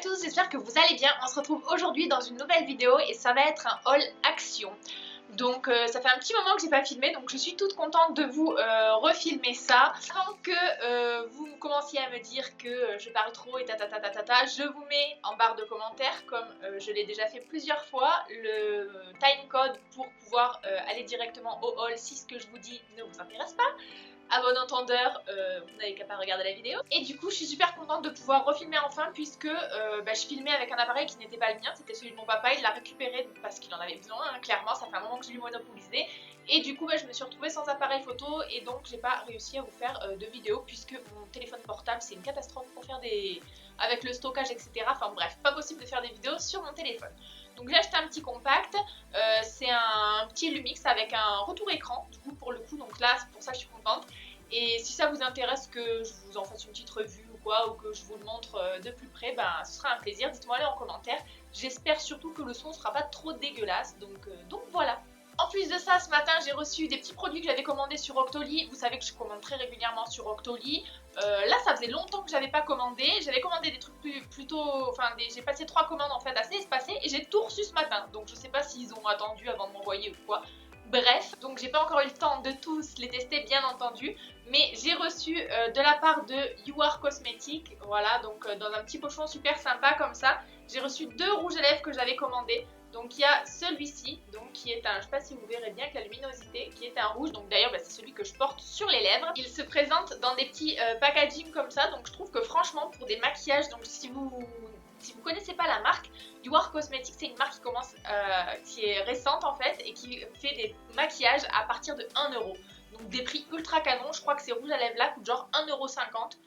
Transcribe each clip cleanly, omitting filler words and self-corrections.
tous, j'espère que vous allez bien. On se retrouve aujourd'hui dans une nouvelle vidéo et ça va être un haul action. Donc ça fait un petit moment que j'ai pas filmé, donc je suis toute contente de vous refilmer ça. Avant que vous commenciez à me dire que je parle trop et je vous mets en barre de commentaires, comme je l'ai déjà fait plusieurs fois, le timecode pour pouvoir aller directement au haul si ce que je vous dis ne vous intéresse pas. À bon entendeur, vous n'avez qu'à pas regarder la vidéo. Et du coup, je suis super contente de pouvoir refilmer enfin, puisque je filmais avec un appareil qui n'était pas le mien, c'était celui de mon papa. Il l'a récupéré parce qu'il en avait besoin, hein, clairement, ça fait un moment que je l'ai monopolisé. Et du coup, je me suis retrouvée sans appareil photo et donc j'ai pas réussi à vous faire de vidéo, puisque mon téléphone portable c'est une catastrophe pour faire des... avec le stockage, etc. Enfin bref, pas possible de faire des vidéos sur mon téléphone. Donc j'ai acheté un petit compact, c'est un petit Lumix avec un retour écran, du coup pour le coup, donc là c'est pour ça que je suis contente. Et si ça vous intéresse que je vous en fasse une petite revue ou quoi, ou que je vous le montre de plus près, ce sera un plaisir, dites-moi-le en commentaire. J'espère surtout que le son ne sera pas trop dégueulasse, donc voilà. En plus de ça, ce matin, j'ai reçu des petits produits que j'avais commandés sur Octoly. Vous savez que je commande très régulièrement sur Octoly. Là, ça faisait longtemps que j'avais pas commandé. J'avais commandé des trucs j'ai passé 3 commandes en fait assez espacées et j'ai tout reçu ce matin. Donc je sais pas s'ils ont attendu avant de m'envoyer ou quoi. Bref, donc j'ai pas encore eu le temps de tous les tester bien entendu, mais j'ai reçu de la part de You Are Cosmetics, voilà, donc dans un petit pochon super sympa comme ça, j'ai reçu 2 rouges à lèvres que j'avais commandés. Donc il y a celui-ci, donc qui est un, je sais pas si vous verrez bien quelle luminosité, qui est un rouge, donc d'ailleurs c'est celui que je porte sur les lèvres. Il se présente dans des petits packaging comme ça, donc je trouve que franchement pour des maquillages, donc si vous connaissez pas la marque, You Are Cosmetics, c'est une marque qui est récente en fait et qui fait des maquillages à partir de 1€. Donc des prix ultra canon, je crois que ces rouges à lèvres là coûtent genre 1,50€.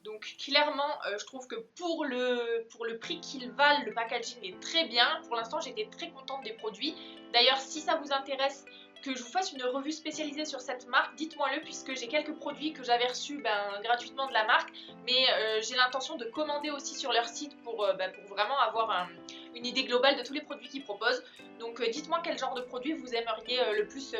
Donc clairement, je trouve que pour le prix qu'ils valent, le packaging est très bien. Pour l'instant, j'étais très contente des produits. D'ailleurs, si ça vous intéresse que je vous fasse une revue spécialisée sur cette marque, dites-moi-le, puisque j'ai quelques produits que j'avais reçus gratuitement de la marque. Mais j'ai l'intention de commander aussi sur leur site pour vraiment avoir une idée globale de tous les produits qu'ils proposent. Donc dites-moi quel genre de produit vous aimeriez le plus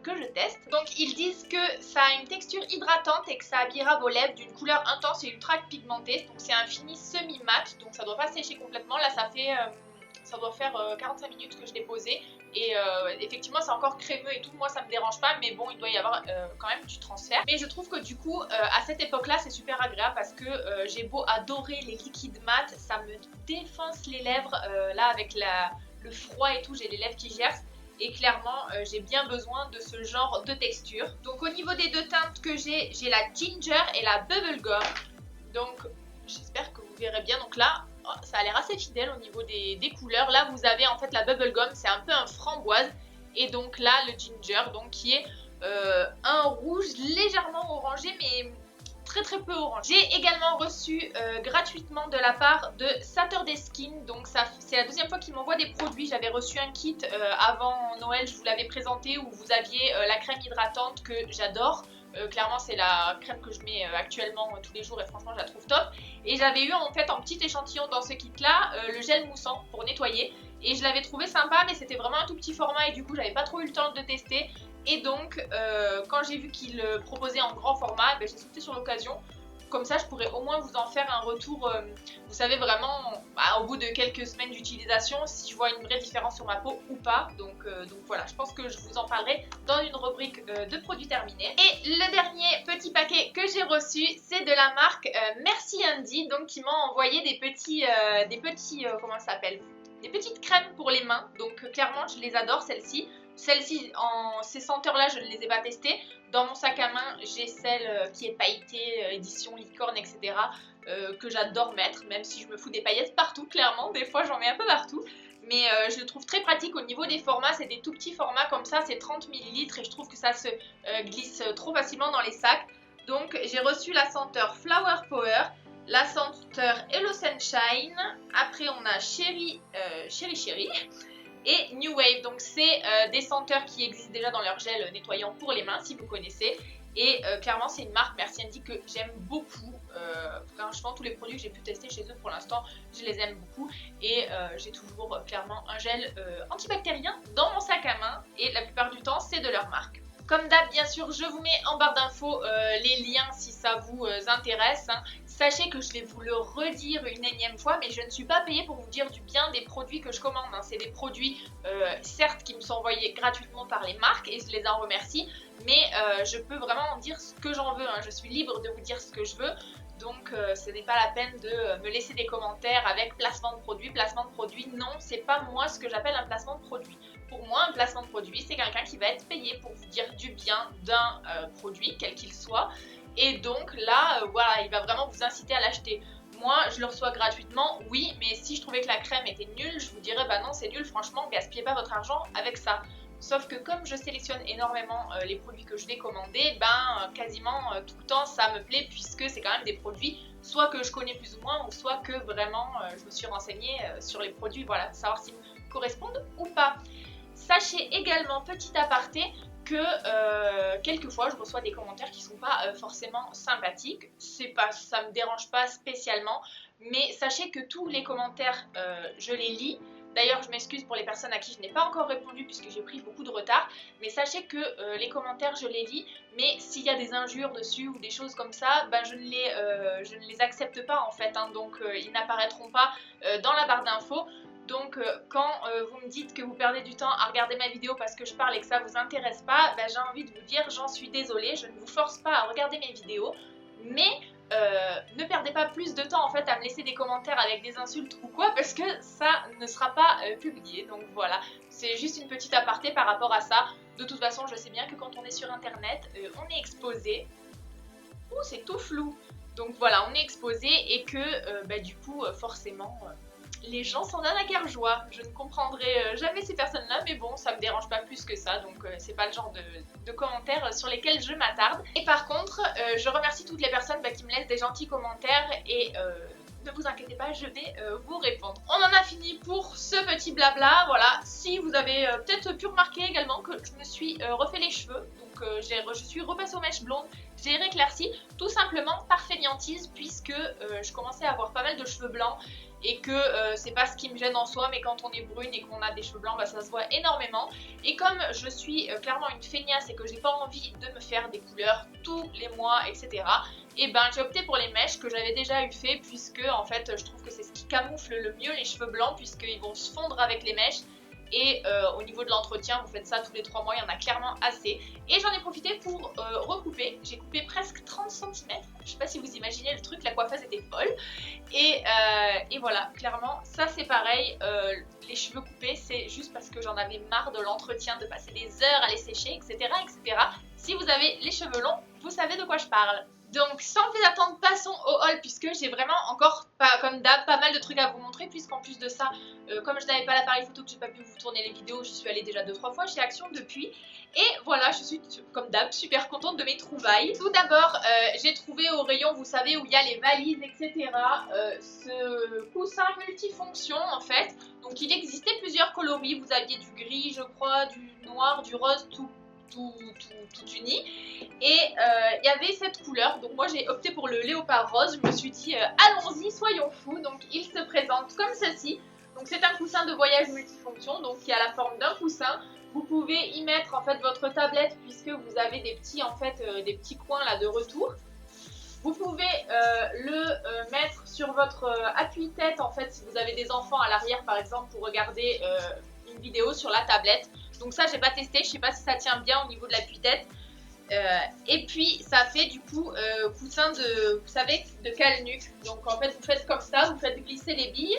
que je teste. Donc ils disent que ça a une texture hydratante et que ça habillera vos lèvres d'une couleur intense et ultra pigmentée. Donc c'est un fini semi-mat, donc ça doit pas sécher complètement. Là ça doit faire 45 minutes que je l'ai posé. Et effectivement c'est encore crémeux et tout, moi ça me dérange pas, mais bon il doit y avoir quand même du transfert. Mais je trouve que du coup à cette époque là c'est super agréable parce que j'ai beau adorer les liquides mat, ça me défonce les lèvres, là avec le froid et tout, j'ai les lèvres qui gercent. Et clairement j'ai bien besoin de ce genre de texture. Donc au niveau des 2 teintes que j'ai la Ginger et la Bubblegum. Donc j'espère que vous verrez bien. Donc là ça a l'air assez fidèle au niveau des couleurs. Là vous avez en fait la Bubblegum, c'est un peu un framboise. Et donc là le Ginger, donc qui est un rouge légèrement orangé, mais très peu orange. J'ai également reçu gratuitement de la part de Saturday Skin, donc c'est la 2e fois qu'ils m'envoient des produits. J'avais reçu un kit avant Noël, je vous l'avais présenté, où vous aviez la crème hydratante que j'adore. Clairement c'est la crème que je mets actuellement tous les jours et franchement je la trouve top. Et j'avais eu en fait en petit échantillon dans ce kit là le gel moussant pour nettoyer. Et je l'avais trouvé sympa, mais c'était vraiment un tout petit format et du coup j'avais pas trop eu le temps de tester. Et donc quand j'ai vu qu'il le proposait en grand format, j'ai sauté sur l'occasion. Comme ça je pourrais au moins vous en faire un retour, vous savez vraiment au bout de quelques semaines d'utilisation si je vois une vraie différence sur ma peau ou pas. Donc voilà, je pense que je vous en parlerai dans une rubrique de produits terminés. Et le dernier petit paquet que j'ai reçu, c'est de la marque Merci Andy, donc qui m'a envoyé des comment ça s'appelle, des petites crèmes pour les mains. Donc clairement je les adore celles-ci. Celles-ci, ces senteurs-là, je ne les ai pas testées. Dans mon sac à main, j'ai celle qui est pailletée, édition licorne, etc. Que j'adore mettre, même si je me fous des paillettes partout, clairement. Des fois, j'en mets un peu partout. Mais je le trouve très pratique au niveau des formats. C'est des tout petits formats comme ça, c'est 30 ml et je trouve que ça se glisse trop facilement dans les sacs. Donc, j'ai reçu la senteur Flower Power, la senteur Hello Sunshine. Après, on a Cherry et New Wave, donc c'est des senteurs qui existent déjà dans leur gel nettoyant pour les mains si vous connaissez. Et clairement c'est une marque Merci Andy que j'aime beaucoup. Franchement tous les produits que j'ai pu tester chez eux pour l'instant je les aime beaucoup. Et j'ai toujours clairement un gel antibactérien dans mon sac à main. Et la plupart du temps c'est de leur marque. Comme d'hab, bien sûr, je vous mets en barre d'infos les liens si ça vous intéresse. Sachez que je vais vous le redire une énième fois, mais je ne suis pas payée pour vous dire du bien des produits que je commande. Hein. C'est des produits, certes, qui me sont envoyés gratuitement par les marques et je les en remercie, mais je peux vraiment dire ce que j'en veux. Hein. Je suis libre de vous dire ce que je veux. Donc ce n'est pas la peine de me laisser des commentaires avec placement de produit. Placement de produit, non, c'est pas moi ce que j'appelle un placement de produit. Pour moi, un placement de produit, c'est quelqu'un qui va être payé pour vous dire du bien d'un produit, quel qu'il soit. Et donc là, voilà, il va vraiment vous inciter à l'acheter. Moi, je le reçois gratuitement, oui, mais si je trouvais que la crème était nulle, je vous dirais, bah non, c'est nul, franchement, gaspillez pas votre argent avec ça. Sauf que comme je sélectionne énormément les produits que je vais commander, ben quasiment tout le temps ça me plaît puisque c'est quand même des produits soit que je connais plus ou moins ou soit que vraiment je me suis renseignée sur les produits, voilà, savoir s'ils me correspondent ou pas. Sachez également, petit aparté, que quelquefois je reçois des commentaires qui sont pas forcément sympathiques. Ça me dérange pas spécialement, mais sachez que tous les commentaires je les lis. D'ailleurs, je m'excuse pour les personnes à qui je n'ai pas encore répondu puisque j'ai pris beaucoup de retard. Mais sachez que les commentaires, je les lis. Mais s'il y a des injures dessus ou des choses comme ça, ben, je ne les accepte pas en fait. Hein, donc, ils n'apparaîtront pas dans la barre d'infos. Donc, quand vous me dites que vous perdez du temps à regarder ma vidéo parce que je parle et que ça ne vous intéresse pas, ben, j'ai envie de vous dire, j'en suis désolée. Je ne vous force pas à regarder mes vidéos. Mais ne perdez pas plus de temps en fait à me laisser des commentaires avec des insultes ou quoi parce que ça ne sera pas publié. Donc voilà, c'est juste une petite aparté par rapport à ça. De toute façon, je sais bien que quand on est sur internet, on est exposé. Ouh, c'est tout flou. Donc voilà, on est exposé et que bah, du coup, forcément, les gens s'en donnent à cœur joie. Je ne comprendrai jamais ces personnes-là, mais bon, ça me dérange pas plus que ça, donc c'est pas le genre de commentaires sur lesquels je m'attarde. Et par contre, je remercie toutes les personnes qui me laissent des gentils commentaires et ne vous inquiétez pas, je vais vous répondre. On en a fini pour ce petit blabla, voilà. Si vous avez peut-être pu remarquer également que je me suis refait les cheveux, donc je suis repassée aux mèches blondes, j'ai rééclairci, tout simplement par fainéantise, puisque je commençais à avoir pas mal de cheveux blancs, et que c'est pas ce qui me gêne en soi, mais quand on est brune et qu'on a des cheveux blancs, bah, ça se voit énormément. Et comme je suis clairement une feignasse et que j'ai pas envie de me faire des couleurs tous les mois, etc., et ben j'ai opté pour les mèches que j'avais déjà eu fait, puisque en fait je trouve que c'est ce qui camoufle le mieux les cheveux blancs, puisqu'ils vont se fondre avec les mèches. Et au niveau de l'entretien, vous faites ça tous les 3 mois, il y en a clairement assez. Et j'en ai profité pour recouper. J'ai coupé presque 30 cm. Je sais pas si vous imaginez le truc, la coiffeuse était folle. Et voilà, clairement, ça c'est pareil. Les cheveux coupés, c'est juste parce que j'en avais marre de l'entretien, de passer des heures à les sécher, etc., etc. Si vous avez les cheveux longs, vous savez de quoi je parle. Donc sans plus attendre, passons au haul puisque j'ai vraiment encore, comme d'hab, pas mal de trucs à vous montrer, puisqu'en plus de ça, comme je n'avais pas l'appareil photo, que j'ai pas pu vous tourner les vidéos, j'y suis allée déjà 2-3 fois chez Action depuis. Et voilà, je suis comme d'hab super contente de mes trouvailles. Tout d'abord, j'ai trouvé au rayon, vous savez, où il y a les valises, etc., ce coussin multifonction en fait. Donc il existait plusieurs coloris, vous aviez du gris, je crois, du noir, du rose, tout uni, et il y avait cette couleur, donc moi j'ai opté pour le léopard rose. Je me suis dit allons-y, soyons fous. Donc il se présente comme ceci. Donc c'est un coussin de voyage multifonction, donc qui a la forme d'un coussin. Vous pouvez y mettre en fait votre tablette, puisque vous avez des petits des petits coins là de retour. Vous pouvez le mettre sur votre appui-tête en fait, si vous avez des enfants à l'arrière par exemple, pour regarder une vidéo sur la tablette. Donc ça j'ai pas testé, je sais pas si ça tient bien au niveau de l'appui-tête. Et puis ça fait du coup coussin de, vous savez, de cale-nuque. Donc en fait vous faites comme ça, vous faites glisser les billes.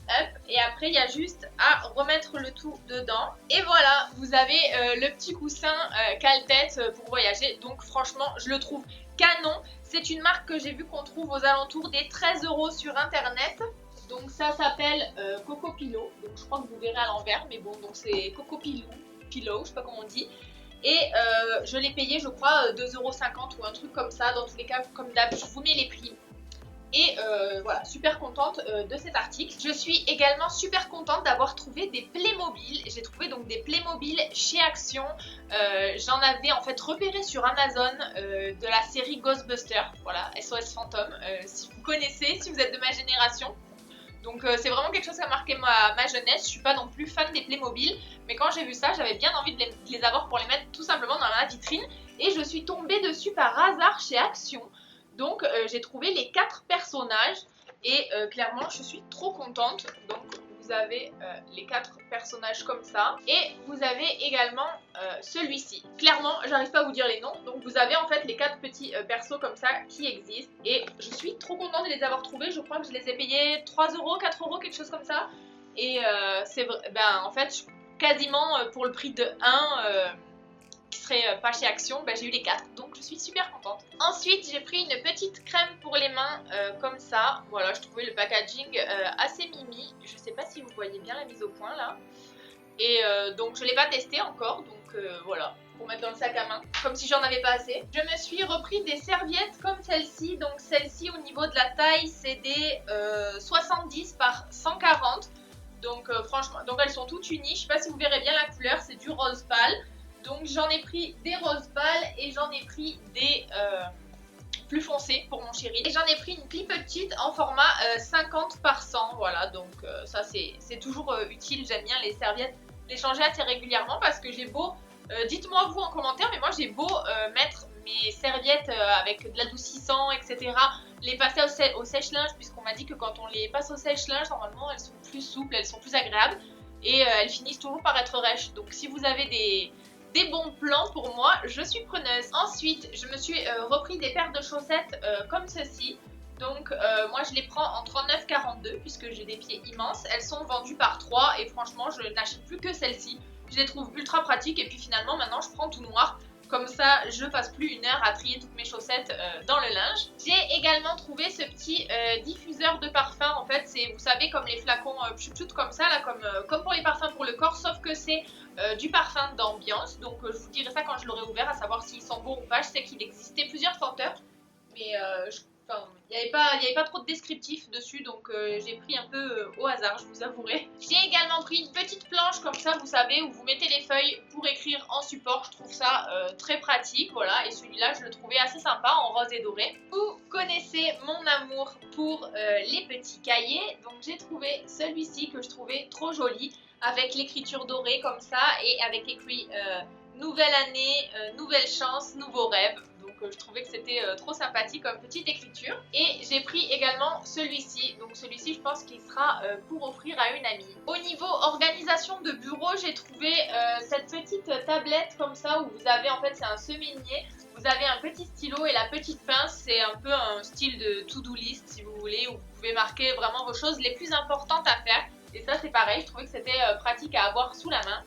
Hop, et après il y a juste à remettre le tout dedans. Et voilà, vous avez le petit coussin cale-tête pour voyager. Donc franchement je le trouve canon. C'est une marque que j'ai vu qu'on trouve aux alentours des 13 € sur internet. Donc ça s'appelle Coco Pillow. Donc je crois que vous verrez à l'envers, mais bon, donc c'est Coco Pillow, je sais pas comment on dit. Et je l'ai payé, je crois, 2,50 € ou un truc comme ça. Dans tous les cas, comme d'hab, je vous mets les prix. Et voilà, super contente de cet article. Je suis également super contente d'avoir trouvé des Playmobil. J'ai trouvé donc des Playmobil chez Action. J'en avais en fait repéré sur Amazon de la série Ghostbusters. Voilà, SOS Fantôme, si vous connaissez, si vous êtes de ma génération. Donc c'est vraiment quelque chose qui a marqué ma jeunesse. Je suis pas non plus fan des Playmobil, mais quand j'ai vu ça, j'avais bien envie de les avoir pour les mettre tout simplement dans ma vitrine. Et je suis tombée dessus par hasard chez Action. Donc j'ai trouvé les 4 personnages et clairement je suis trop contente. Donc vous avez les 4 personnages comme ça et vous avez également celui-ci. Clairement j'arrive pas à vous dire les noms, donc vous avez en fait les 4 petits persos comme ça qui existent et je suis trop contente de les avoir trouvés. Je crois que je les ai payés 3 euros, 4 euros, quelque chose comme ça et c'est vrai, ben en fait quasiment pour le prix de 1 qui serait pas chez Action, j'ai eu les 4, donc je suis super contente. Ensuite j'ai pris une petite crème pour les mains comme ça, voilà, je trouvais le packaging assez mimi, je sais pas si vous voyez bien la mise au point là, et donc je l'ai pas testé encore, donc voilà, pour mettre dans le sac à main, comme si j'en avais pas assez. Je me suis repris des serviettes comme celle-ci, donc celle-ci au niveau de la taille c'est des 70 par 140, donc franchement, donc elles sont toutes unies, je sais pas si vous verrez bien la couleur, c'est du rose pâle. Donc j'en ai pris des roses pâles et j'en ai pris des plus foncés pour mon chéri. Et j'en ai pris une plus petite en format 50 par 100. Voilà, donc ça c'est toujours utile. J'aime bien les serviettes, les changer assez régulièrement parce que j'ai beau, dites-moi vous en commentaire, mais moi j'ai beau mettre mes serviettes avec de l'adoucissant, etc. Les passer au sèche-linge, puisqu'on m'a dit que quand on les passe au sèche-linge, normalement elles sont plus souples, elles sont plus agréables. Et elles finissent toujours par être rêches. Donc si vous avez des bons plans pour moi, je suis preneuse. Ensuite, je me suis repris des paires de chaussettes comme ceci. Donc moi je les prends en 39,42 puisque j'ai des pieds immenses. Elles sont vendues par 3 et franchement je n'achète plus que celles-ci. Je les trouve ultra pratiques et puis finalement maintenant je prends tout noir. Comme ça, je passe plus 1 heure à trier toutes mes chaussettes dans le linge. J'ai également trouvé ce petit diffuseur de parfum. En fait, c'est, vous savez, comme les flacons chouchout comme ça, là, comme pour les parfums pour le corps, sauf que c'est du parfum d'ambiance. Donc, je vous dirai ça quand je l'aurai ouvert, à savoir s'ils sont bons ou pas. Je sais qu'il existait plusieurs senteurs, mais il n'y avait pas trop de descriptif dessus, donc j'ai pris un peu au hasard, je vous avouerai. J'ai également pris une petite planche comme ça, vous savez, où vous mettez les feuilles pour écrire en support. Je trouve ça très pratique, voilà. Et celui-là, je le trouvais assez sympa, en rose et doré. Vous connaissez mon amour pour les petits cahiers, donc j'ai trouvé celui-ci que je trouvais trop joli, avec l'écriture dorée comme ça, et avec écrit nouvelle année, nouvelle chance, nouveaux rêves. Je trouvais que c'était trop sympathique comme petite écriture. Et j'ai pris également celui-ci. Donc celui-ci, je pense qu'il sera pour offrir à une amie. Au niveau organisation de bureau, j'ai trouvé cette petite tablette comme ça où vous avez, en fait, c'est un semainier. Vous avez un petit stylo et la petite pince. C'est un peu un style de to-do list, si vous voulez, où vous pouvez marquer vraiment vos choses les plus importantes à faire. Et ça, c'est pareil. Je trouvais que c'était pratique à avoir sous la main.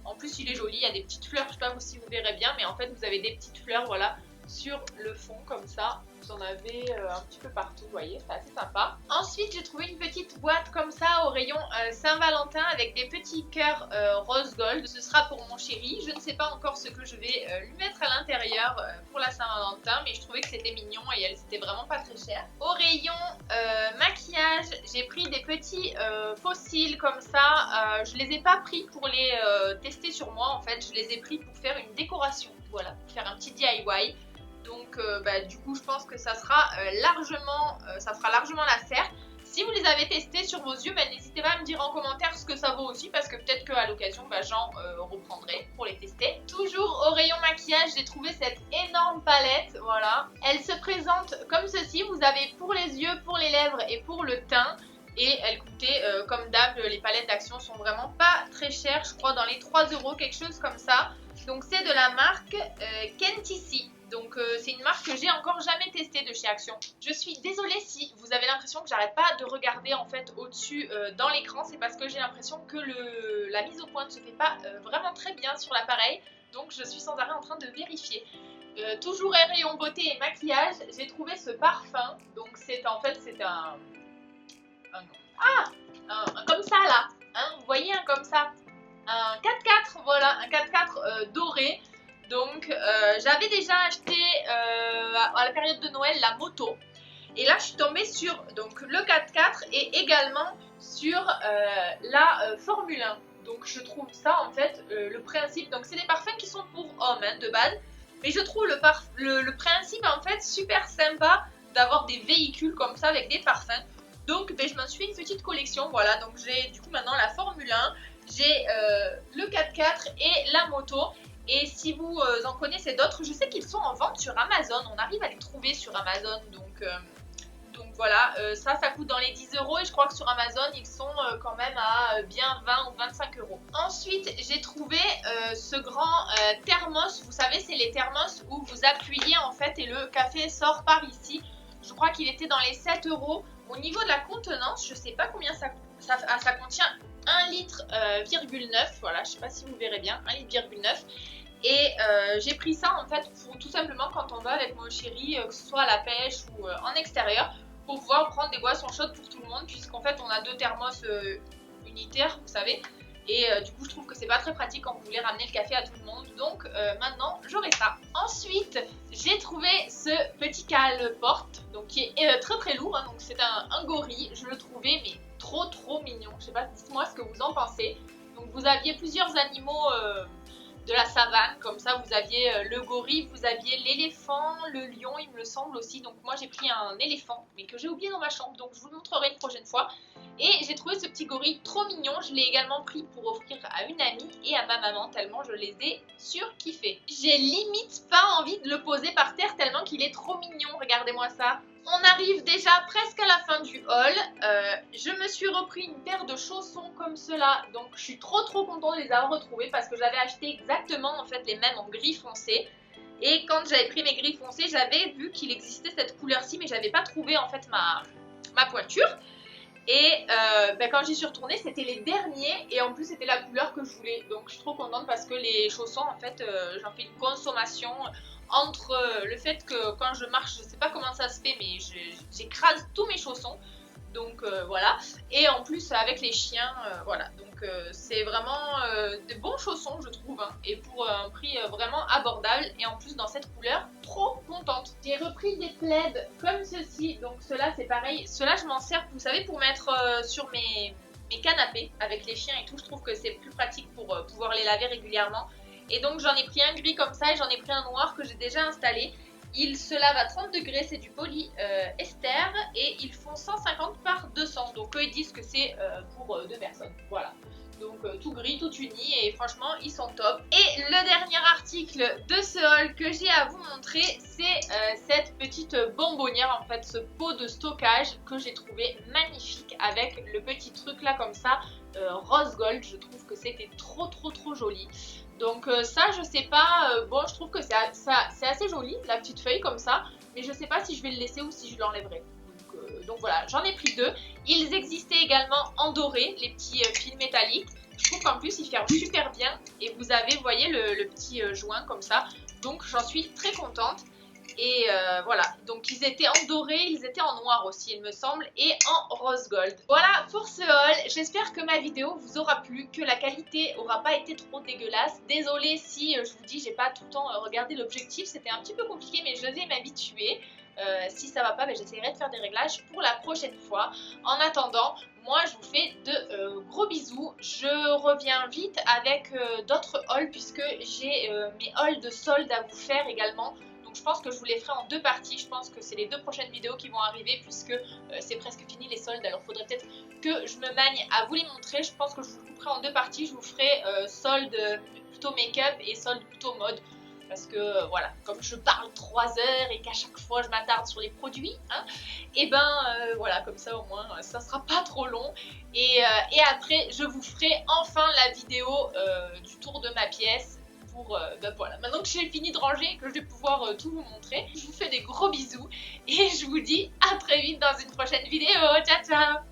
En plus, il est joli. Il y a des petites fleurs. Je sais pas si vous verrez bien, mais en fait, vous avez des petites fleurs, voilà, sur le fond comme ça. Vous en avez un petit peu partout, vous voyez, c'est assez sympa. Ensuite j'ai trouvé une petite boîte comme ça au rayon Saint-Valentin avec des petits cœurs rose gold. Ce sera pour mon chéri, je ne sais pas encore ce que je vais lui mettre à l'intérieur pour la Saint-Valentin, mais je trouvais que c'était mignon et elles étaient vraiment pas très chères. Au rayon maquillage, j'ai pris des petits fossiles comme ça. Je les ai pas pris pour les tester sur moi, en fait je les ai pris pour faire une décoration, voilà, pour faire un petit DIY. Donc du coup je pense que ça fera largement l'affaire. Si vous les avez testés sur vos yeux, n'hésitez pas à me dire en commentaire ce que ça vaut aussi, parce que peut-être qu'à l'occasion j'en reprendrai pour les tester. Toujours au rayon maquillage, j'ai trouvé cette énorme palette, voilà. Elle se présente comme ceci, vous avez pour les yeux, pour les lèvres et pour le teint. Et elle coûtait, comme d'hab, les palettes d'Action sont vraiment pas très chères, je crois dans les 3 euros, quelque chose comme ça. Donc c'est de la marque Kentici. Donc c'est une marque que j'ai encore jamais testée de chez Action. Je suis désolée si vous avez l'impression que j'arrête pas de regarder en fait au-dessus dans l'écran. C'est parce que j'ai l'impression que la mise au point ne se fait pas vraiment très bien sur l'appareil. Donc je suis sans arrêt en train de vérifier. Toujours un rayon beauté et maquillage, j'ai trouvé ce parfum. Donc c'est en fait c'est un comme ça là, hein, vous voyez un comme ça, un 4x4, voilà, un 4x4 doré. Donc j'avais déjà acheté à la période de Noël la moto. Et là je suis tombée sur donc, le 4x4 et également sur la Formule 1. Donc je trouve ça en fait, le principe, donc c'est des parfums qui sont pour hommes hein, de base. Mais je trouve le principe en fait super sympa d'avoir des véhicules comme ça avec des parfums. Donc je m'en suis fait une petite collection, voilà. Donc j'ai du coup maintenant la Formule 1, j'ai le 4x4 et la moto. Et si vous en connaissez d'autres, je sais qu'ils sont en vente sur Amazon, on arrive à les trouver sur Amazon, donc voilà, ça coûte dans les 10 € et je crois que sur Amazon ils sont quand même à bien 20 ou 25 €. Ensuite j'ai trouvé ce grand thermos, vous savez c'est les thermos où vous appuyez en fait et le café sort par ici. Je crois qu'il était dans les 7 €. Au niveau de la contenance, je sais pas combien ça contient 1,9 litre, voilà, je sais pas si vous verrez bien, 1,9 litre. Et j'ai pris ça en fait pour tout simplement quand on va avec mon chéri, que ce soit à la pêche ou en extérieur, pour pouvoir prendre des boissons chaudes pour tout le monde, puisqu'en fait on a deux thermos unitaires, vous savez. Et du coup je trouve que c'est pas très pratique quand vous voulez ramener le café à tout le monde, donc maintenant j'aurai ça. Ensuite j'ai trouvé ce petit cale-porte, donc qui est très très lourd, hein, donc c'est un gorille, je le trouvais mais trop mignon, je sais pas, dites-moi ce que vous en pensez. Donc vous aviez plusieurs animaux de la savane, comme ça vous aviez le gorille, vous aviez l'éléphant, le lion il me semble aussi, donc moi j'ai pris un éléphant mais que j'ai oublié dans ma chambre, donc je vous le montrerai une prochaine fois. Et j'ai trouvé ce petit gorille trop mignon, je l'ai également pris pour offrir à une amie et à ma maman tellement je les ai surkiffés. J'ai limite pas envie de le poser par terre tellement qu'il est trop mignon, regardez-moi ça. On arrive déjà presque à la fin du haul, je me suis repris une paire de chaussons comme cela, donc je suis trop contente de les avoir retrouvés parce que j'avais acheté exactement en fait les mêmes en gris foncé. Et quand j'avais pris mes gris foncés, j'avais vu qu'il existait cette couleur-ci mais j'avais pas trouvé en fait ma pointure. Et quand j'y suis retournée, c'était les derniers et en plus c'était la couleur que je voulais. Donc je suis trop contente parce que les chaussons en fait j'en fais une consommation entre le fait que quand je marche, je sais pas comment ça se fait mais j'écrase tous mes chaussons. Donc voilà, et en plus avec les chiens, voilà, donc c'est vraiment de bons chaussons je trouve, hein, et pour un prix vraiment abordable, et en plus dans cette couleur, trop contente. J'ai repris des plaids comme ceci, donc ceux-là c'est pareil, ceux-là je m'en sers, vous savez, pour mettre sur mes canapés avec les chiens et tout, je trouve que c'est plus pratique pour pouvoir les laver régulièrement. Et donc j'en ai pris un gris comme ça et j'en ai pris un noir que j'ai déjà installé. Il se lave à 30 degrés, c'est du polyester et ils font 150 par 200. Donc eux ils disent que c'est pour deux personnes. Voilà. Donc tout gris, tout uni et franchement ils sont top. Et le dernier article de ce haul que j'ai à vous montrer, c'est cette petite bonbonnière, en fait ce pot de stockage que j'ai trouvé magnifique avec le petit truc là comme ça, rose gold. Je trouve que c'était trop trop joli. Donc ça je sais pas, bon je trouve que c'est assez joli la petite feuille comme ça, mais je sais pas si je vais le laisser ou si je l'enlèverai. Donc voilà, j'en ai pris deux. Ils existaient également en doré, les petits fils métalliques. Je trouve qu'en plus ils ferment super bien et vous avez, vous voyez le petit joint comme ça. Donc j'en suis très contente. Et voilà, donc ils étaient en doré, ils étaient en noir aussi il me semble, et en rose gold. Voilà pour ce haul, j'espère que ma vidéo vous aura plu, que la qualité aura pas été trop dégueulasse. Désolée si je vous dis j'ai pas tout le temps regardé l'objectif, c'était un petit peu compliqué mais je vais m'habituer. Si ça va pas, j'essaierai de faire des réglages pour la prochaine fois. En attendant, moi je vous fais de gros bisous. Je reviens vite avec d'autres hauls puisque j'ai mes hauls de soldes à vous faire également. Donc je pense que je vous les ferai en deux parties. Je pense que c'est les deux prochaines vidéos qui vont arriver puisque c'est presque fini les soldes. Alors il faudrait peut-être que je me magne à vous les montrer. Je pense que je vous le ferai en deux parties. Je vous ferai soldes plutôt make-up et soldes plutôt mode. Parce que voilà, comme je parle 3 heures et qu'à chaque fois je m'attarde sur les produits, hein, et voilà, comme ça au moins ça sera pas trop long. Et après je vous ferai enfin la vidéo du tour de ma pièce. Voilà, maintenant que j'ai fini de ranger, que je vais pouvoir tout vous montrer, je vous fais des gros bisous et je vous dis à très vite dans une prochaine vidéo. Ciao ciao.